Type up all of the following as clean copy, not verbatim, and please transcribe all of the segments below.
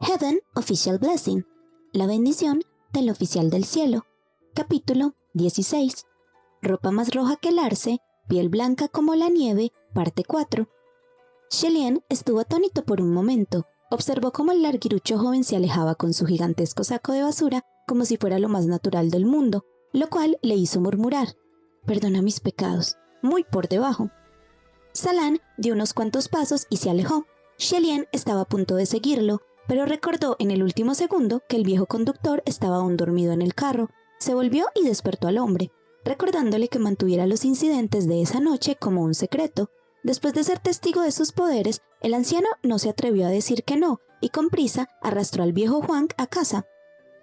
Heaven Official Blessing, la bendición del oficial del cielo. Capítulo 16. Ropa más roja que el arce, piel blanca como la nieve, parte 4. Shelien estuvo atónito por un momento. Observó cómo el larguirucho joven se alejaba con su gigantesco saco de basura como si fuera lo más natural del mundo, lo cual le hizo murmurar: «Perdona mis pecados», muy por debajo. Salan dio unos cuantos pasos y se alejó. Shelien estaba a punto de seguirlo, pero recordó en el último segundo que el viejo conductor estaba aún dormido en el carro. Se volvió y despertó al hombre, recordándole que mantuviera los incidentes de esa noche como un secreto. Después de ser testigo de sus poderes, el anciano no se atrevió a decir que no, y con prisa arrastró al viejo Huang a casa.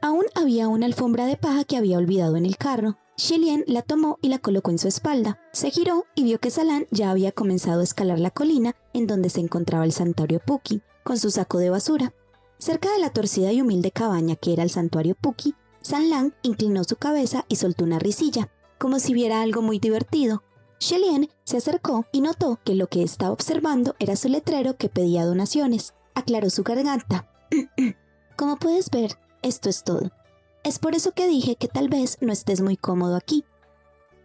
Aún había una alfombra de paja que había olvidado en el carro. Shelien la tomó y la colocó en su espalda. Se giró y vio que Salan ya había comenzado a escalar la colina en donde se encontraba el santuario Puki, con su saco de basura. Cerca de la torcida y humilde cabaña que era el santuario Puki, Sanlan inclinó su cabeza y soltó una risilla, como si viera algo muy divertido. Shelien se acercó y notó que lo que estaba observando era su letrero que pedía donaciones. Aclaró su garganta. «Como puedes ver, esto es todo. Es por eso que dije que tal vez no estés muy cómodo aquí».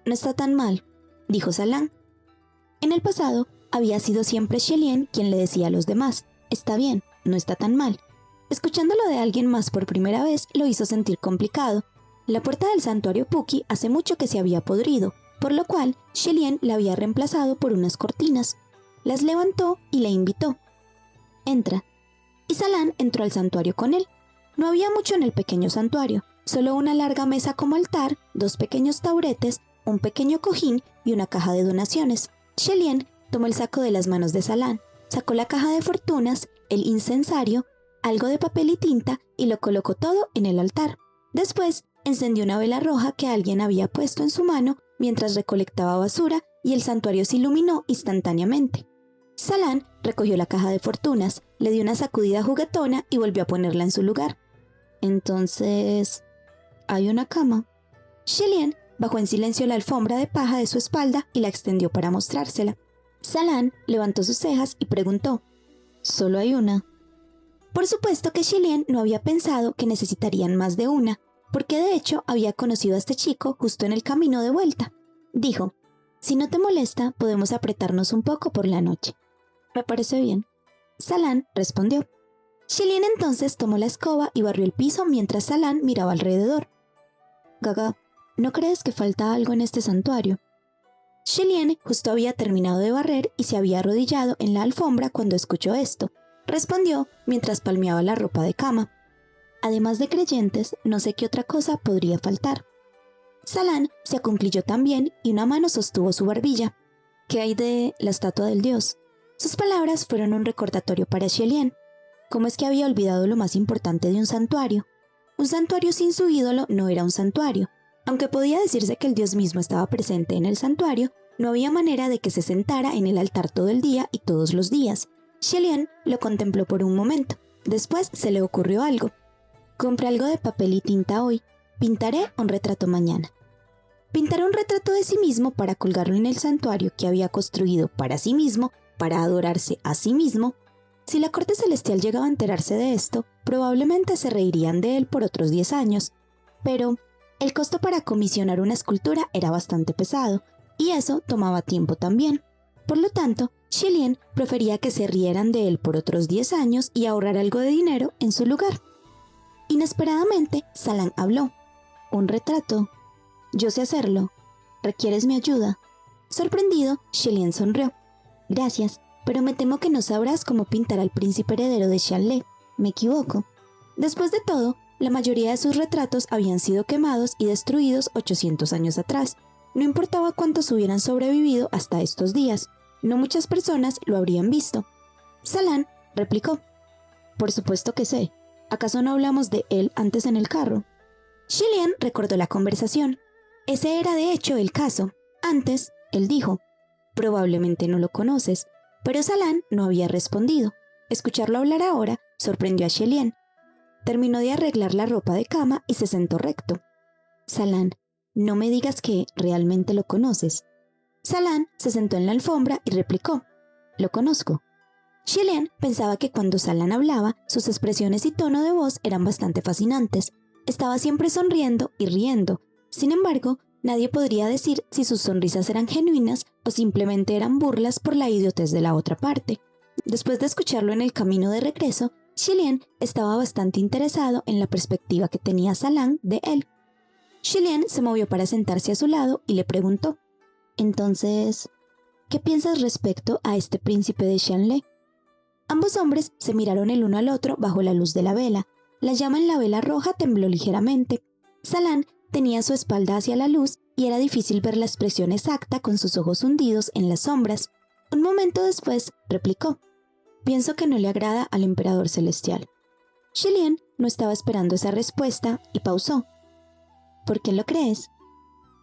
«No está tan mal», dijo Salan. En el pasado, había sido siempre Shelien quien le decía a los demás: «Está bien, no está tan mal». Escuchándolo de alguien más por primera vez lo hizo sentir complicado. La puerta del santuario Puki hace mucho que se había podrido, por lo cual Shelien la había reemplazado por unas cortinas. Las levantó y le invitó: «Entra». Y Salan entró al santuario con él. No había mucho en el pequeño santuario, solo una larga mesa como altar, dos pequeños tauretes, un pequeño cojín y una caja de donaciones. Shelien tomó el saco de las manos de Salan, sacó la caja de fortunas, el incensario, algo de papel y tinta y lo colocó todo en el altar. Después encendió una vela roja que alguien había puesto en su mano mientras recolectaba basura y el santuario se iluminó instantáneamente. Salan recogió la caja de fortunas, le dio una sacudida juguetona y volvió a ponerla en su lugar. «Entonces, ¿hay una cama?» Shelien bajó en silencio la alfombra de paja de su espalda y la extendió para mostrársela. Salan levantó sus cejas y preguntó: «¿Solo hay una?» Por supuesto que Shelien no había pensado que necesitarían más de una, porque de hecho había conocido a este chico justo en el camino de vuelta. Dijo: «Si no te molesta, podemos apretarnos un poco por la noche». «Me parece bien», Salan respondió. Shelien entonces tomó la escoba y barrió el piso mientras Salan miraba alrededor. «Gaga, ¿no crees que falta algo en este santuario?» Shelien justo había terminado de barrer y se había arrodillado en la alfombra cuando escuchó esto. Respondió mientras palmeaba la ropa de cama: «Además de creyentes, no sé qué otra cosa podría faltar». Salan se acuclilló también y una mano sostuvo su barbilla. «¿Qué hay de la estatua del dios?» Sus palabras fueron un recordatorio para Shelien. ¿Cómo es que había olvidado lo más importante de un santuario? Un santuario sin su ídolo no era un santuario. Aunque podía decirse que el dios mismo estaba presente en el santuario, no había manera de que se sentara en el altar todo el día y todos los días. Shelien lo contempló por un momento. Después se le ocurrió algo. «Compré algo de papel y tinta hoy. Pintaré un retrato mañana». Pintar un retrato de sí mismo para colgarlo en el santuario que había construido para sí mismo, para adorarse a sí mismo. Si la corte celestial llegaba a enterarse de esto, probablemente se reirían de él por otros 10 años. Pero el costo para comisionar una escultura era bastante pesado, y eso tomaba tiempo también. Por lo tanto, Shelien prefería que se rieran de él por otros 10 años y ahorrar algo de dinero en su lugar. Inesperadamente, Salan habló. «¿Un retrato? Yo sé hacerlo. ¿Requieres mi ayuda?» Sorprendido, Shelien sonrió. «Gracias, pero me temo que no sabrás cómo pintar al príncipe heredero de Xianle. ¿Me equivoco?» Después de todo, la mayoría de sus retratos habían sido quemados y destruidos 800 años atrás. No importaba cuántos hubieran sobrevivido hasta estos días. No muchas personas lo habrían visto. Salan replicó: «Por supuesto que sé. ¿Acaso no hablamos de él antes en el carro?» Shelien recordó la conversación. Ese era de hecho el caso. Antes, él dijo: «Probablemente no lo conoces», pero Salan no había respondido. Escucharlo hablar ahora sorprendió a Shelien. Terminó de arreglar la ropa de cama y se sentó recto. «Salan, no me digas que realmente lo conoces». Salan se sentó en la alfombra y replicó: «Lo conozco». Shilian pensaba que cuando Salan hablaba, sus expresiones y tono de voz eran bastante fascinantes. Estaba siempre sonriendo y riendo. Sin embargo, nadie podría decir si sus sonrisas eran genuinas o simplemente eran burlas por la idiotez de la otra parte. Después de escucharlo en el camino de regreso, Shilian estaba bastante interesado en la perspectiva que tenía Salan de él. Shilian se movió para sentarse a su lado y le preguntó: «Entonces, ¿qué piensas respecto a este príncipe de Xianle?» Ambos hombres se miraron el uno al otro bajo la luz de la vela. La llama en la vela roja tembló ligeramente. Salan tenía su espalda hacia la luz y era difícil ver la expresión exacta con sus ojos hundidos en las sombras. Un momento después replicó: «Pienso que no le agrada al emperador celestial». Shilian no estaba esperando esa respuesta y pausó. «¿Por qué lo crees?»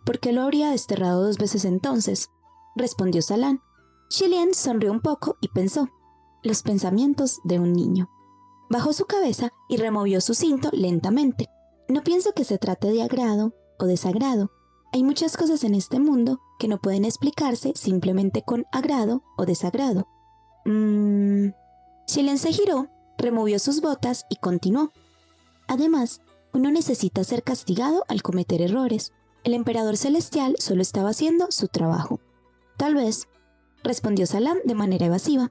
«¿Por qué lo habría desterrado 2 veces entonces?», respondió Salan. Shilian sonrió un poco y pensó: los pensamientos de un niño. Bajó su cabeza y removió su cinto lentamente. «No pienso que se trate de agrado o desagrado. Hay muchas cosas en este mundo que no pueden explicarse simplemente con agrado o desagrado». Shilian se giró, removió sus botas y continuó: «Además, uno necesita ser castigado al cometer errores. El emperador celestial solo estaba haciendo su trabajo». «Tal vez», respondió Salan de manera evasiva.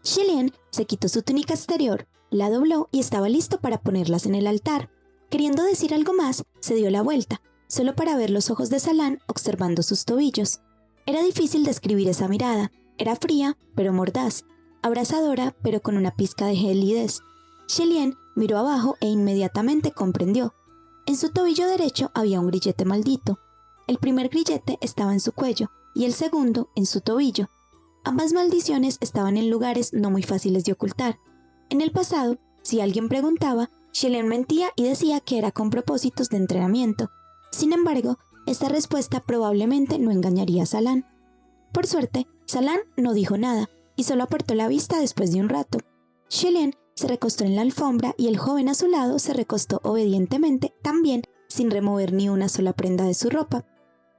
Shilian se quitó su túnica exterior, la dobló y estaba listo para ponerlas en el altar. Queriendo decir algo más, se dio la vuelta, solo para ver los ojos de Salan observando sus tobillos. Era difícil describir esa mirada. Era fría, pero mordaz, abrasadora, pero con una pizca de gelidez. Shilian miró abajo e inmediatamente comprendió. En su tobillo derecho había un grillete maldito. El primer grillete estaba en su cuello y el segundo en su tobillo. Ambas maldiciones estaban en lugares no muy fáciles de ocultar. En el pasado, si alguien preguntaba, Shilian mentía y decía que era con propósitos de entrenamiento. Sin embargo, esta respuesta probablemente no engañaría a Salan. Por suerte, Salan no dijo nada y solo apartó la vista después de un rato. Shilian se recostó en la alfombra y el joven a su lado se recostó obedientemente también, sin remover ni una sola prenda de su ropa.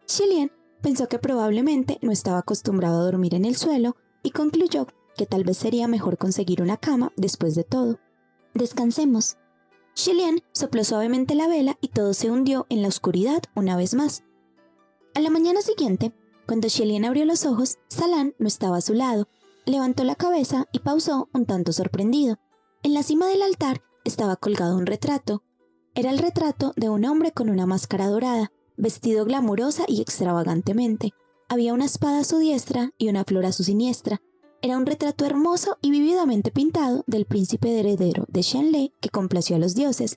Shilian pensó que probablemente no estaba acostumbrado a dormir en el suelo y concluyó que tal vez sería mejor conseguir una cama después de todo. «Descansemos». Shilian sopló suavemente la vela y todo se hundió en la oscuridad una vez más. A la mañana siguiente, cuando Shilian abrió los ojos, Salan no estaba a su lado. Levantó la cabeza y pausó un tanto sorprendido. En la cima del altar estaba colgado un retrato. Era el retrato de un hombre con una máscara dorada, vestido glamurosa y extravagantemente. Había una espada a su diestra y una flor a su siniestra. Era un retrato hermoso y vívidamente pintado del príncipe heredero de Xianle que complació a los dioses.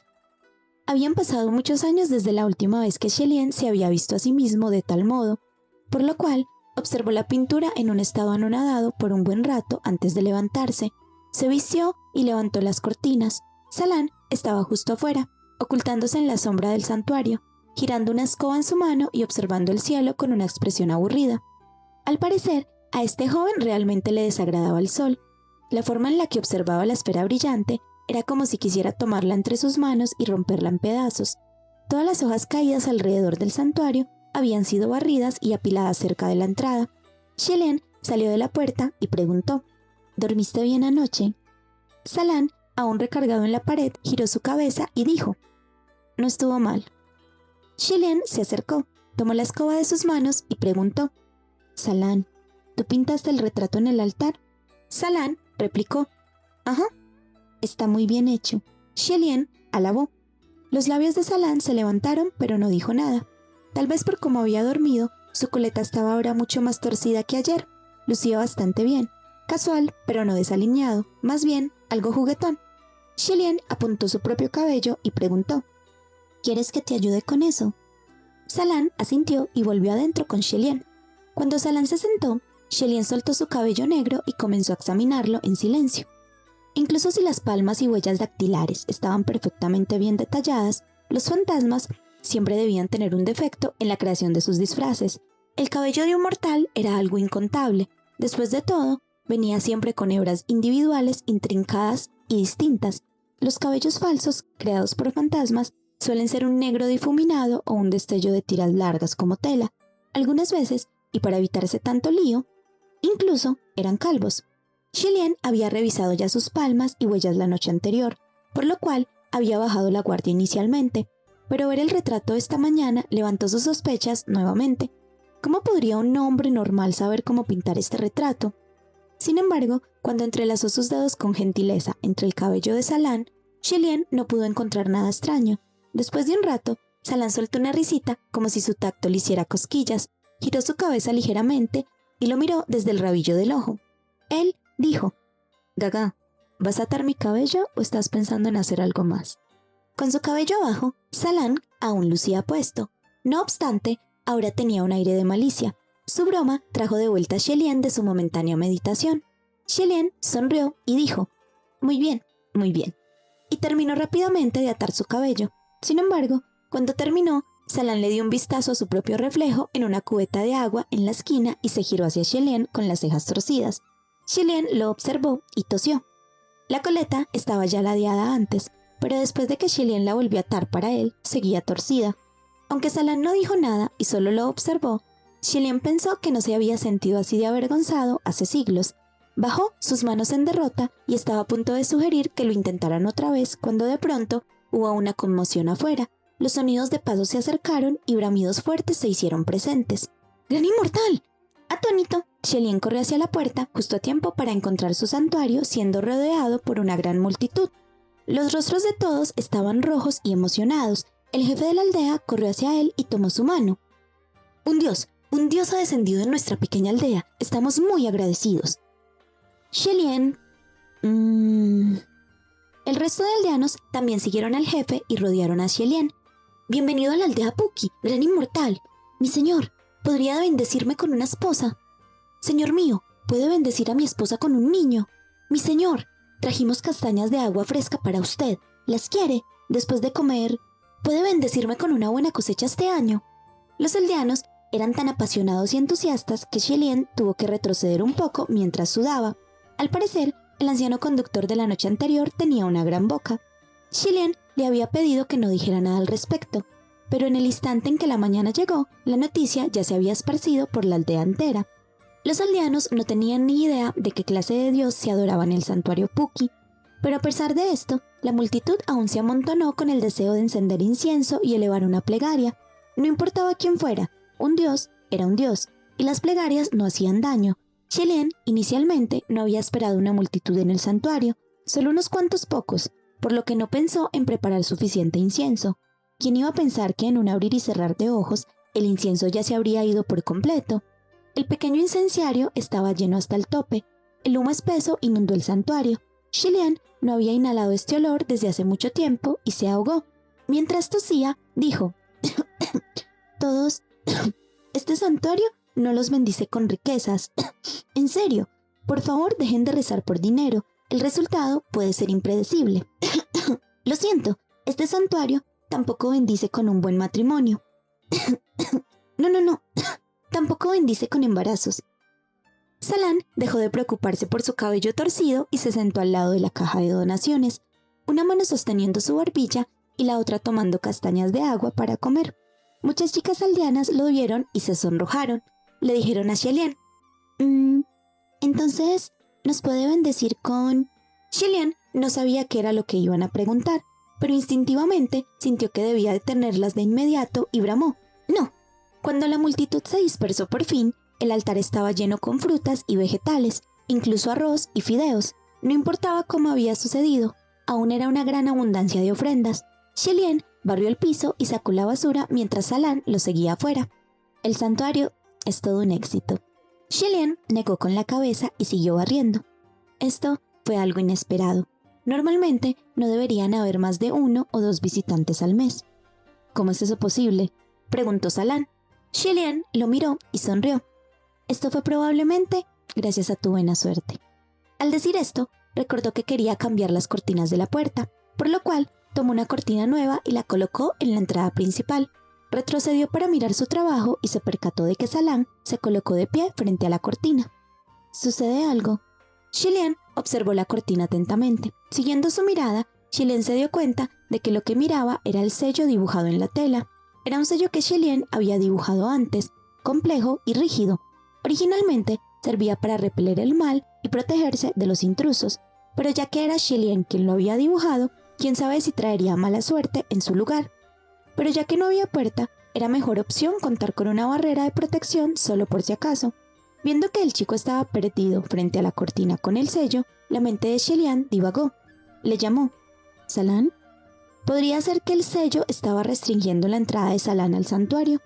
Habían pasado muchos años desde la última vez que Shilian se había visto a sí mismo de tal modo, por lo cual observó la pintura en un estado anonadado por un buen rato antes de levantarse. Se vistió y levantó las cortinas. Salan estaba justo afuera, ocultándose en la sombra del santuario, girando una escoba en su mano y observando el cielo con una expresión aburrida. Al parecer, a este joven realmente le desagradaba el sol. La forma en la que observaba la esfera brillante era como si quisiera tomarla entre sus manos y romperla en pedazos. Todas las hojas caídas alrededor del santuario habían sido barridas y apiladas cerca de la entrada. Shilian salió de la puerta y preguntó: «¿Dormiste bien anoche?». Salan, aún recargado en la pared, giró su cabeza y dijo: «No estuvo mal». Shilian se acercó, tomó la escoba de sus manos y preguntó: «Salan, ¿tú pintaste el retrato en el altar?». Salan replicó: «Ajá». «Está muy bien hecho». Shilian alabó. Los labios de Salan se levantaron, pero no dijo nada. Tal vez por cómo había dormido, su coleta estaba ahora mucho más torcida que ayer. Lucía bastante bien, casual, pero no desaliñado, más bien algo juguetón. Shilian apuntó su propio cabello y preguntó: «¿Quieres que te ayude con eso?». Salan asintió y volvió adentro con Shilian. Cuando Salan se sentó, Shilian soltó su cabello negro y comenzó a examinarlo en silencio. Incluso si las palmas y huellas dactilares estaban perfectamente bien detalladas, los fantasmas siempre debían tener un defecto en la creación de sus disfraces. El cabello de un mortal era algo incontable. Después de todo, venía siempre con hebras individuales intrincadas y distintas. Los cabellos falsos, creados por fantasmas, suelen ser un negro difuminado o un destello de tiras largas como tela. Algunas veces, y para evitarse tanto lío, incluso eran calvos. Shilian había revisado ya sus palmas y huellas la noche anterior, por lo cual había bajado la guardia inicialmente, pero ver el retrato esta mañana levantó sus sospechas nuevamente. ¿Cómo podría un hombre normal saber cómo pintar este retrato? Sin embargo, cuando entrelazó sus dedos con gentileza entre el cabello de Salan, Shilian no pudo encontrar nada extraño. Después de un rato, Salan soltó una risita como si su tacto le hiciera cosquillas, giró su cabeza ligeramente y lo miró desde el rabillo del ojo. Él dijo: «Gaga, ¿vas a atar mi cabello o estás pensando en hacer algo más?». Con su cabello abajo, Salan aún lucía puesto. No obstante, ahora tenía un aire de malicia. Su broma trajo de vuelta a Shilian de su momentánea meditación. Shilian sonrió y dijo: muy bien, y terminó rápidamente de atar su cabello. Sin embargo, cuando terminó, Salan le dio un vistazo a su propio reflejo en una cubeta de agua en la esquina y se giró hacia Shilian con las cejas torcidas. Shilian lo observó y tosió. La coleta estaba ya ladeada antes, pero después de que Shilian la volvió a atar para él, seguía torcida. Aunque Salan no dijo nada y solo lo observó, Shilian pensó que no se había sentido así de avergonzado hace siglos. Bajó sus manos en derrota y estaba a punto de sugerir que lo intentaran otra vez cuando de pronto hubo una conmoción afuera. Los sonidos de pasos se acercaron y bramidos fuertes se hicieron presentes. ¡Gran inmortal! Atónito, Shilian corrió hacia la puerta justo a tiempo para encontrar su santuario siendo rodeado por una gran multitud. Los rostros de todos estaban rojos y emocionados. El jefe de la aldea corrió hacia él y tomó su mano. Un dios ha descendido en nuestra pequeña aldea. Estamos muy agradecidos. Shilian... El resto de aldeanos también siguieron al jefe y rodearon a Shilian. Bienvenido a la aldea Puki, gran inmortal. Mi señor, ¿podría bendecirme con una esposa? Señor mío, ¿puede bendecir a mi esposa con un niño? Mi señor, trajimos castañas de agua fresca para usted. ¿Las quiere? Después de comer, ¿puede bendecirme con una buena cosecha este año? Los aldeanos eran tan apasionados y entusiastas que Shilian tuvo que retroceder un poco mientras sudaba. Al parecer, el anciano conductor de la noche anterior tenía una gran boca. Shilian le había pedido que no dijera nada al respecto, pero en el instante en que la mañana llegó, la noticia ya se había esparcido por la aldea entera. Los aldeanos no tenían ni idea de qué clase de dios se adoraba en el santuario Puki, pero a pesar de esto, la multitud aún se amontonó con el deseo de encender incienso y elevar una plegaria. No importaba quién fuera, un dios era un dios, y las plegarias no hacían daño. Shilian inicialmente no había esperado una multitud en el santuario, solo unos cuantos pocos, por lo que no pensó en preparar suficiente incienso. ¿Quién iba a pensar que en un abrir y cerrar de ojos el incienso ya se habría ido por completo? El pequeño incenciario estaba lleno hasta el tope. El humo espeso inundó el santuario. Shilian no había inhalado este olor desde hace mucho tiempo y se ahogó. Mientras tosía, dijo: «Todos, este santuario no los bendice con riquezas. En serio, por favor dejen de rezar por dinero. El resultado puede ser impredecible. Lo siento, este santuario tampoco bendice con un buen matrimonio. No. Tampoco bendice con embarazos». Salan dejó de preocuparse por su cabello torcido y se sentó al lado de la caja de donaciones, una mano sosteniendo su barbilla y la otra tomando castañas de agua para comer. Muchas chicas aldeanas lo vieron y se sonrojaron. Le dijeron a Shilian: entonces, ¿nos puede bendecir con...? Shilian no sabía qué era lo que iban a preguntar, pero instintivamente sintió que debía detenerlas de inmediato y bramó: «No». Cuando la multitud se dispersó por fin, el altar estaba lleno con frutas y vegetales, incluso arroz y fideos. No importaba cómo había sucedido, aún era una gran abundancia de ofrendas. Shilian barrió el piso y sacó la basura mientras Salan lo seguía afuera. El santuario es todo un éxito. Shilian negó con la cabeza y siguió barriendo. Esto fue algo inesperado. Normalmente no deberían haber más de 1 o 2 visitantes al mes. ¿Cómo es eso posible?, preguntó Salan. Shilian lo miró y sonrió. Esto fue probablemente gracias a tu buena suerte. Al decir esto, recordó que quería cambiar las cortinas de la puerta, por lo cual tomó una cortina nueva y la colocó en la entrada principal. Retrocedió para mirar su trabajo y se percató de que Salan se colocó de pie frente a la cortina. ¿Sucede algo? Shilian observó la cortina atentamente. Siguiendo su mirada, Shilian se dio cuenta de que lo que miraba era el sello dibujado en la tela. Era un sello que Shilian había dibujado antes, complejo y rígido. Originalmente servía para repeler el mal y protegerse de los intrusos, pero ya que era Shelian quien lo había dibujado, quién sabe si traería mala suerte en su lugar. Pero ya que no había puerta, era mejor opción contar con una barrera de protección solo por si acaso. Viendo que el chico estaba perdido frente a la cortina con el sello, la mente de Shelian divagó. Le llamó. ¿Salán? Podría ser que el sello estaba restringiendo la entrada de Salán al santuario,